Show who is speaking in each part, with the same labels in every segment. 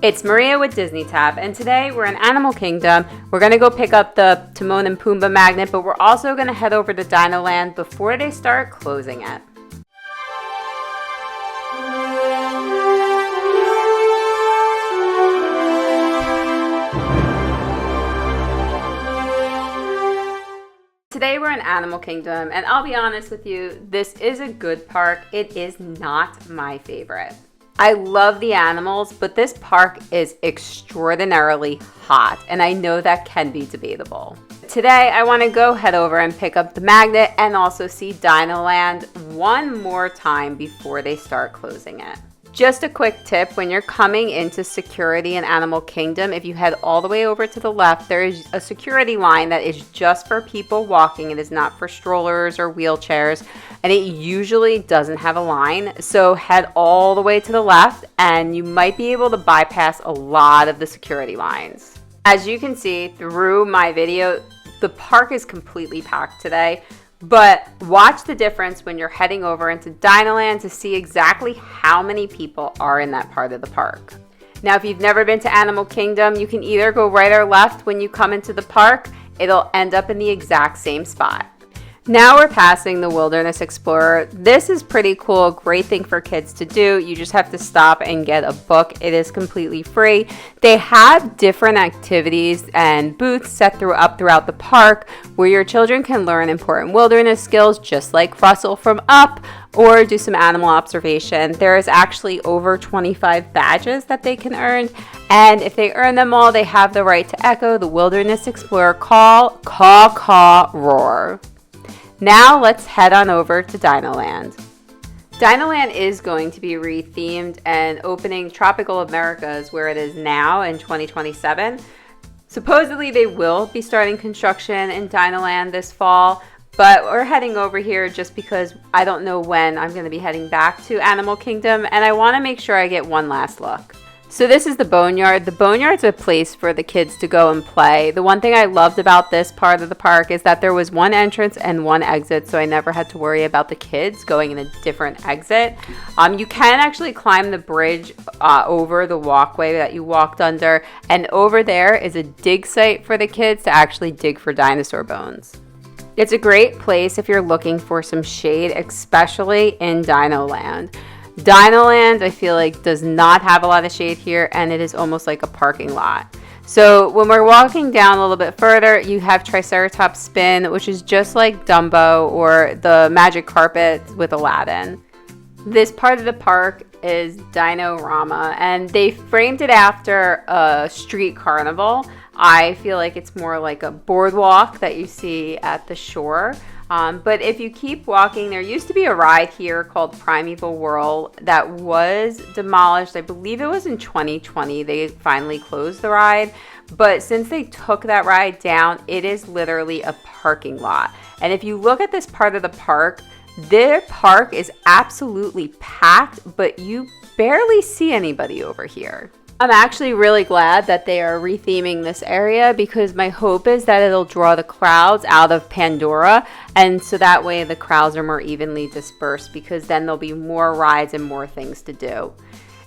Speaker 1: It's Maria with Disney Tap, and today we're in Animal Kingdom. We're going to go pick up the Timon and Pumbaa magnet, but we're also going to head over to Dinoland before they start closing it. Today we're in Animal Kingdom, and I'll be honest with you, this is a good park. It is not my favorite. I love the animals, but this park is extraordinarily hot, and I know that can be debatable. Today, I want to head over and pick up the magnet and also see Dinoland one more time before they start closing it. Just a quick tip, when you're coming into security in Animal Kingdom, if you head all the way over to the left, there is a security line that is just for people walking. It is not for strollers or wheelchairs, and it usually doesn't have a line. So head all the way to the left, and you might be able to bypass a lot of the security lines. As you can see through my video, the park is completely packed today. But watch the difference when you're heading over into Dinoland to see exactly how many people are in that part of the park. Now, if you've never been to Animal Kingdom, you can either go right or left when you come into the park. It'll end up in the exact same spot. Now we're passing the Wilderness Explorer. This is pretty cool, great thing for kids to do. You just have to stop and get a book. It is completely free. They have different activities and booths set throughout the park where your children can learn important wilderness skills, just like Russell from Up, or do some animal observation. There is actually over 25 badges that they can earn, and if they earn them all, they have the right to echo the Wilderness Explorer call, caw, caw, roar. Now let's head on over to Dinoland. Dinoland is going to be rethemed and opening Tropical Americas where it is now in 2027. Supposedly they will be starting construction in Dinoland this fall, but we're heading over here just because I don't know when I'm going to be heading back to Animal Kingdom, and I want to make sure I get one last look. So this is the Boneyard. The Boneyard's a place for the kids to go and play. The one thing I loved about this part of the park is that there was one entrance and one exit, so I never had to worry about the kids going in a different exit. You can actually climb the bridge over the walkway that you walked under, and over there is a dig site for the kids to actually dig for dinosaur bones. It's a great place if you're looking for some shade, especially in Dinoland. Dinoland, I feel like, does not have a lot of shade here, and it is almost like a parking lot. So when we're walking down a little bit further, you have Triceratops Spin, which is just like Dumbo or the Magic Carpet with Aladdin. This part of the park is Dinorama, and they framed it after a street carnival. I feel like it's more like a boardwalk that you see at the shore. But if you keep walking, there used to be a ride here called Primeval Whirl that was demolished. I believe it was in 2020. They finally closed the ride. But since they took that ride down, it is literally a parking lot. And if you look at this part of the park, their park is absolutely packed, but you barely see anybody over here. I'm actually really glad that they are retheming this area because my hope is that it'll draw the crowds out of Pandora, and so that way the crowds are more evenly dispersed, because then there'll be more rides and more things to do.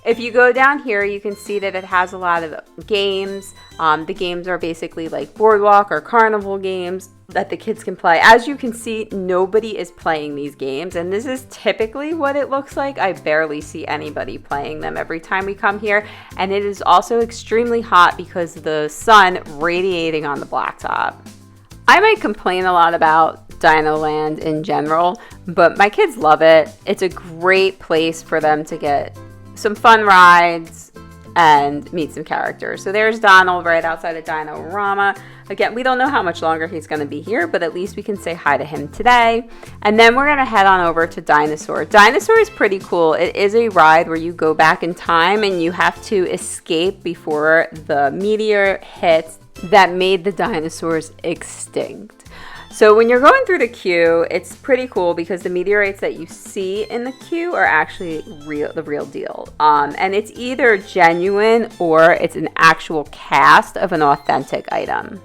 Speaker 1: If you go down here, you can see that it has a lot of games. The games are basically like boardwalk or carnival games that the kids can play. As you can see, nobody is playing these games, and this is typically what it looks like. I barely see anybody playing them every time we come here, and it is also extremely hot because of the sun radiating on the blacktop. I might complain a lot about Dinoland in general, but my kids love it. It's a great place for them to get some fun rides and meet some characters. So there's Donald right outside of Dinorama. Again, we don't know how much longer he's going to be here, but at least we can say hi to him today. And then we're going to head on over to Dinosaur. Dinosaur is pretty cool. It is a ride where you go back in time and you have to escape before the meteor hits that made the dinosaurs extinct. So when you're going through the queue, it's pretty cool because the meteorites that you see in the queue are actually the real deal. And it's either genuine or it's an actual cast of an authentic item.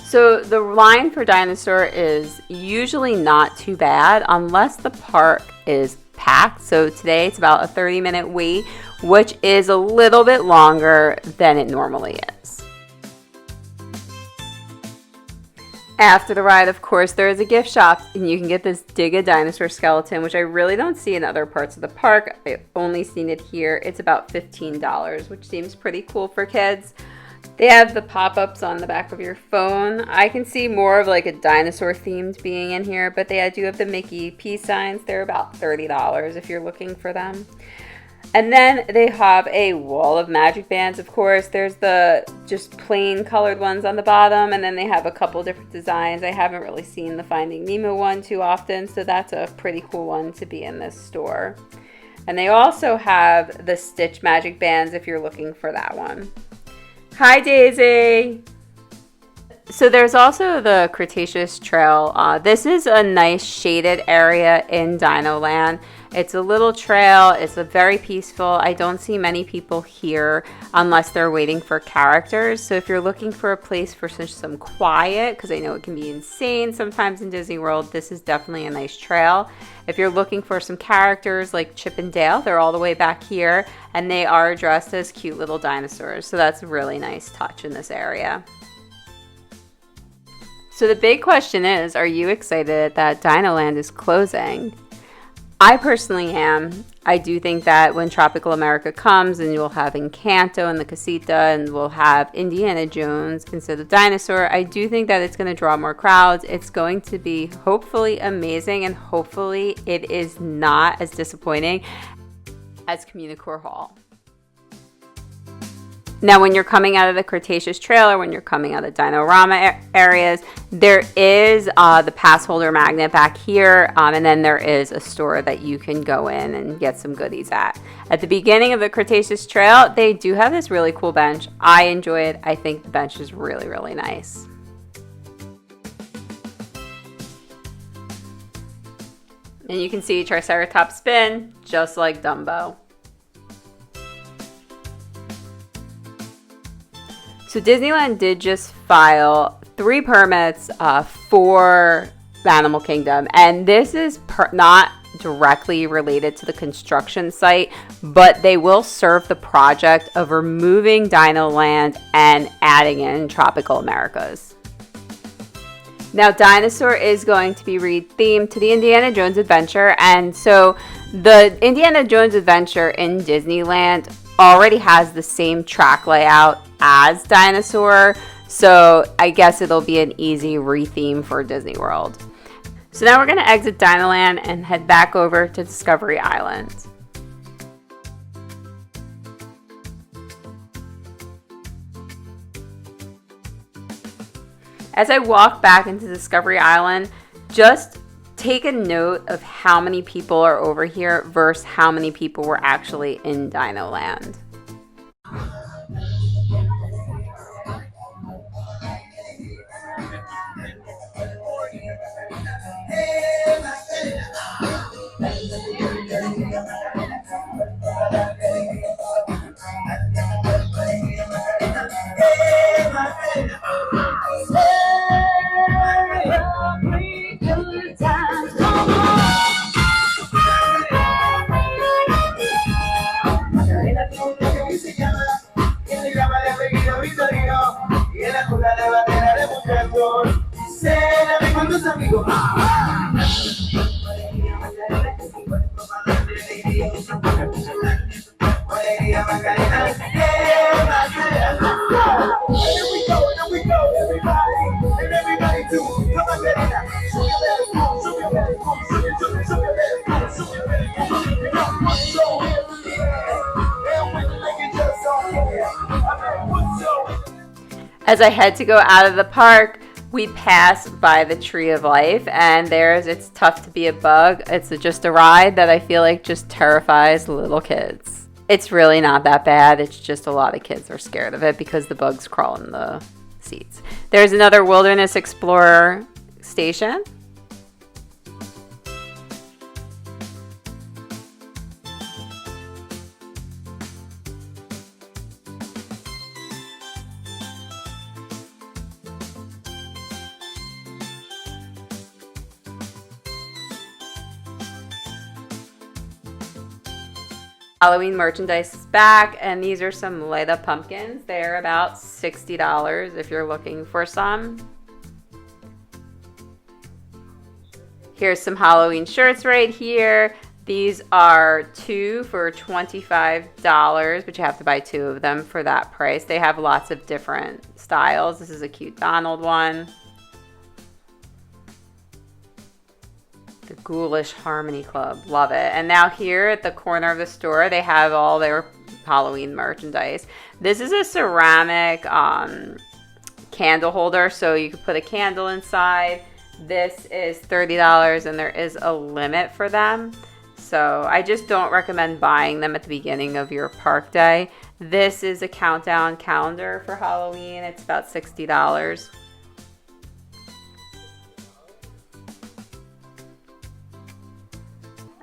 Speaker 1: So the line for Dinosaur is usually not too bad unless the park is packed. So today it's about a 30-minute wait, which is a little bit longer than it normally is. After the ride, of course, there is a gift shop, and you can get this Dig a Dinosaur skeleton, which I really don't see in other parts of the park. I've only seen it here. It's about $15, which seems pretty cool for kids. They have the pop-ups on the back of your phone. I can see more of like a dinosaur themed being in here, but they do have the Mickey peace signs. They're about $30 if you're looking for them. And then they have a wall of magic bands, of course. There's the just plain colored ones on the bottom, and then they have a couple different designs. I haven't really seen the Finding Nemo one too often, so that's a pretty cool one to be in this store. And they also have the Stitch magic bands if you're looking for that one. Hi, Daisy! So there's also the Cretaceous Trail. This is a nice shaded area in Dinoland. It's a little trail. It's very peaceful. I don't see many people here unless they're waiting for characters. So if you're looking for a place for some quiet, because I know it can be insane sometimes in Disney World, this is definitely a nice trail. If you're looking for some characters like Chip and Dale, they're all the way back here, and they are dressed as cute little dinosaurs. So that's a really nice touch in this area. So the big question is, are you excited that Dinoland is closing? I personally am. I do think that when Tropical America comes and you'll have Encanto and the Casita and we'll have Indiana Jones instead of Dinosaur, I do think that it's going to draw more crowds. It's going to be hopefully amazing, and hopefully it is not as disappointing as Communicore Hall. Now, when you're coming out of the Cretaceous Trail or when you're coming out of Dinorama areas, there is the pass holder magnet back here, and then there is a store that you can go in and get some goodies at. At the beginning of the Cretaceous Trail, they do have this really cool bench. I enjoy it. I think the bench is really, really nice. And you can see Triceratops spin just like Dumbo. So Disneyland did just file 3 permits for Animal Kingdom, and this is not directly related to the construction site, but they will serve the project of removing Dinoland and adding in Tropical Americas. Now, Dinosaur is going to be rethemed to the Indiana Jones Adventure, and so the Indiana Jones Adventure in Disneyland already has the same track layout as Dinosaur, so I guess it'll be an easy retheme for Disney World. So now we're going to exit Dinoland and head back over to Discovery Island. As I walk back into Discovery Island, just take a note of how many people are over here versus how many people were actually in Dinoland. As I head to go out of the park, we pass by the Tree of Life, and it's tough to be a bug. It's just a ride that I feel like just terrifies little kids. It's really not that bad. It's just a lot of kids are scared of it because the bugs crawl in the seats. There's another Wilderness Explorer station. Halloween merchandise is back, and these are some light up pumpkins. They're about $60 if you're looking for some. Here's some Halloween shirts right here. These are 2 for $25, but you have to buy 2 of them for that price. They have lots of different styles. This is a cute Donald one. The Ghoulish Harmony Club, love it. And now here at the corner of the store, they have all their Halloween merchandise. This is a ceramic candle holder, so you can put a candle inside. This is $30, and there is a limit for them. So I just don't recommend buying them at the beginning of your park day. This is a countdown calendar for Halloween. It's about $60.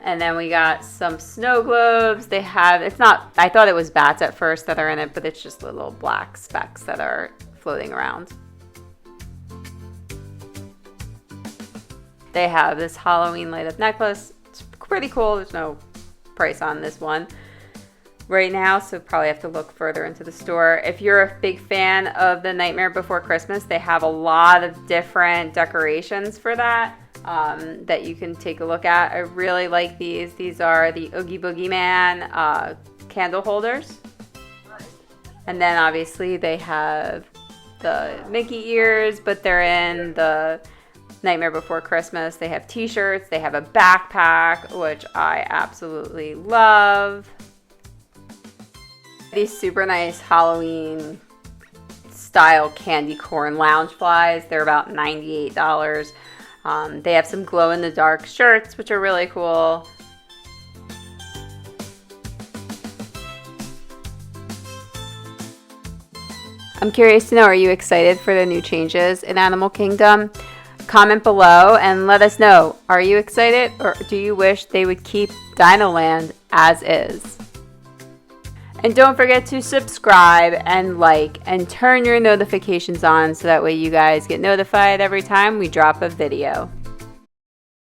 Speaker 1: And then we got some snow globes. They have, it's not, I thought it was bats at first that are in it, but it's just little black specks that are floating around. They have this Halloween light up necklace. It's pretty cool. There's no price on this one right now, so probably have to look further into the store. If you're a big fan of the Nightmare Before Christmas, they have a lot of different decorations for that. That you can take a look at. I really like these. These are the Oogie Boogie Man candle holders. And then obviously they have the Mickey ears, but they're in the Nightmare Before Christmas. They have t-shirts. They have a backpack, which I absolutely love. These super nice Halloween style candy corn lounge flies. They're about $98. They have some glow-in-the-dark shirts, which are really cool. I'm curious to know, are you excited for the new changes in Animal Kingdom? Comment below and let us know. Are you excited, or do you wish they would keep Dinoland as is? And don't forget to subscribe and like and turn your notifications on so that way you guys get notified every time we drop a video.